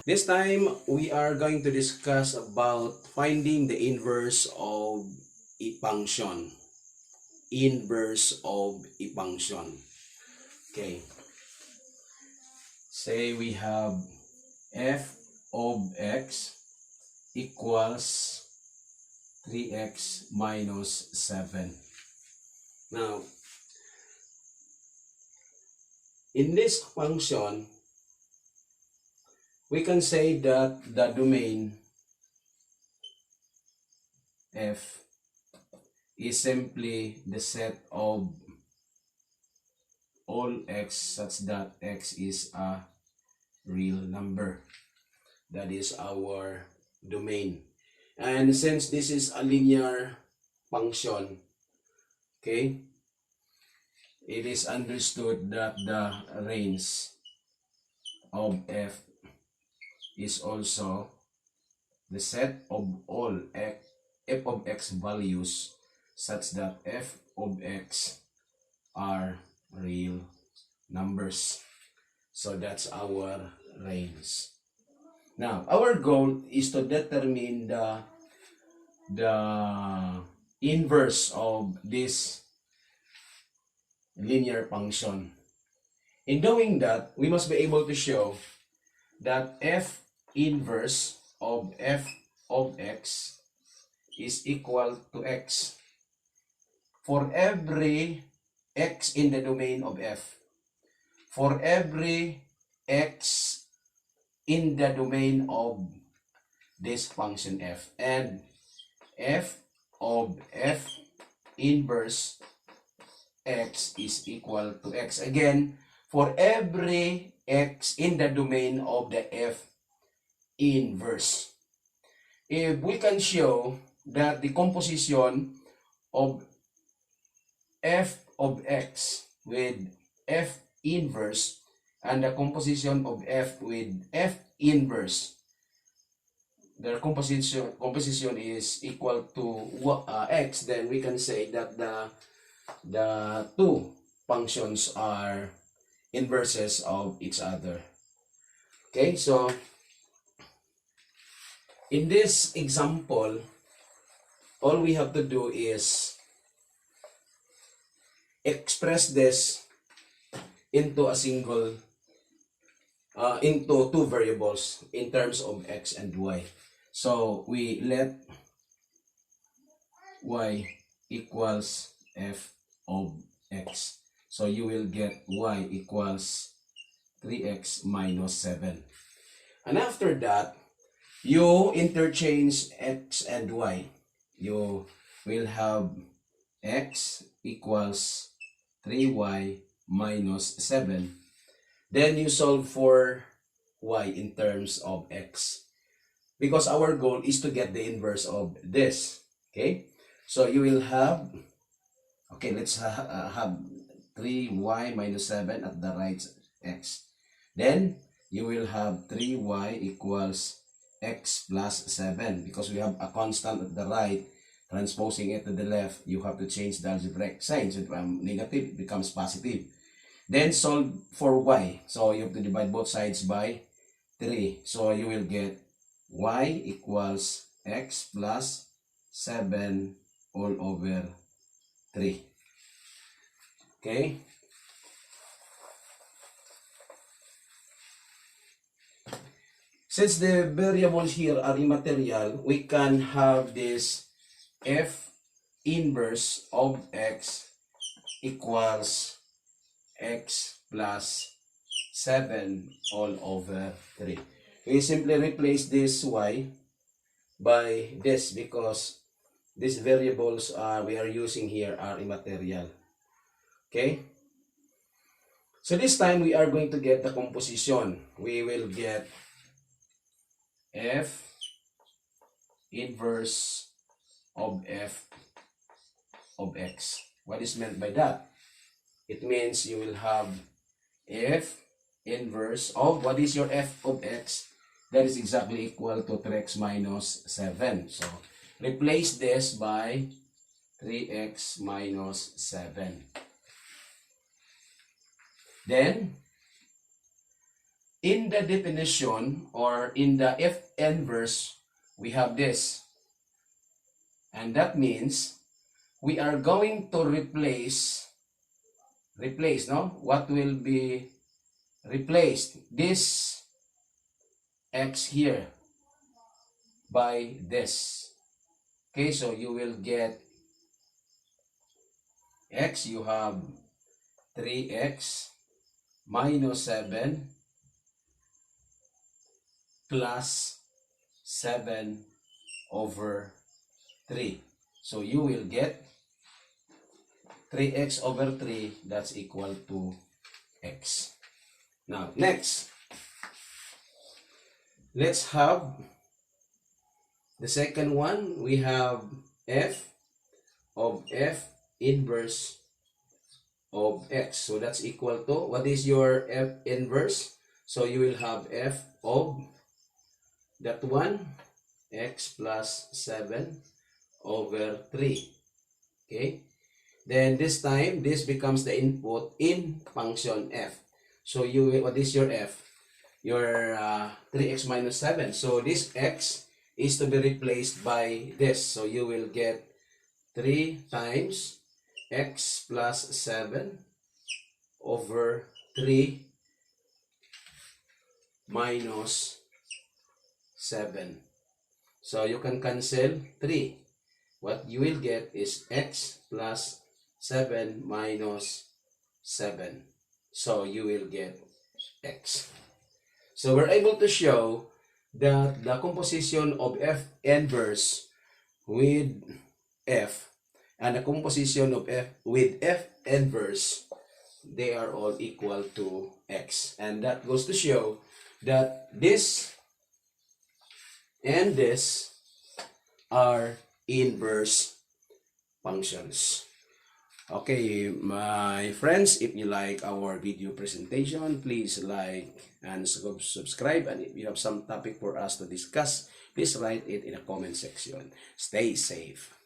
This time, we are going to discuss about finding the inverse of a function. Inverse of a function. Okay. Say we have f of x equals 3x minus 7. Now, in this function, we can say that the domain f is simply the set of all x such that x is a real number. That is our domain. And since this is a linear function, okay, it is understood that the range of f is also the set of all f of x values such that f of x are real numbers. So that's our range. Now, our goal is to determine the inverse of this linear function. In doing that, we must be able to show that f inverse of f of x is equal to x for every x in the domain of f, for every x in the domain of this function f, and f of f inverse x is equal to x. Again, for every x in the domain of the f inverse. If we can show that the composition of f of x with f inverse and the composition of f with f inverse, their composition is equal to x, then we can say that the two functions are inverses of each other. Okay, so in this example, all we have to do is express this into a single, into two variables in terms of x and y. So we let y equals f of x. So you will get y equals 3x minus 7. And after that, you interchange x and y. You will have x equals 3y minus 7. Then you solve for y in terms of x, because our goal is to get the inverse of this. Okay, so you will have, okay, let's have 3y minus 7 at the right x. Then you will have 3y equals x plus 7, because we have a constant at the right. Transposing it to the left, you have to change the algebraic sign. So if negative, it becomes positive. Then solve for y. So you have to divide both sides by 3. So you will get y equals x plus 7 all over 3. Okay? Since the variables here are immaterial, we can have this f inverse of x equals x plus 7 all over 3. We simply replace this y by this, because these variables we are using here are immaterial. Okay? So this time we are going to get the composition. We will get f inverse of f of x. What is meant by that? It means you will have f inverse of, what is your f of x? That is exactly equal to 3x minus 7. So replace this by 3x minus 7. Then in the definition or in the F inverse, we have this. And that means we are going to replace, no? What will be replaced? This x here by this. Okay, so you will get x, you have 3x minus 7 plus 7 over 3. So you will get 3x over 3, that's equal to x. Now, next, let's have the second one. We have f of f inverse of x. So that's equal to, what is your f inverse? So you will have f of that one, x plus 7 over 3. Okay? Then this time, this becomes the input in function f. So you, what is your f? Your 3x minus 7. So this x is to be replaced by this. So you will get 3 times x plus 7 over 3 minus 7. So you can cancel 3. What you will get is x plus 7 minus 7. So you will get x. So we're able to show that the composition of f inverse with f and the composition of f with f inverse, they are all equal to x. And that goes to show that this and this are inverse functions. Okay, my friends, if you like our video presentation, please like and subscribe. And if you have some topic for us to discuss, please write it in the comment section. Stay safe.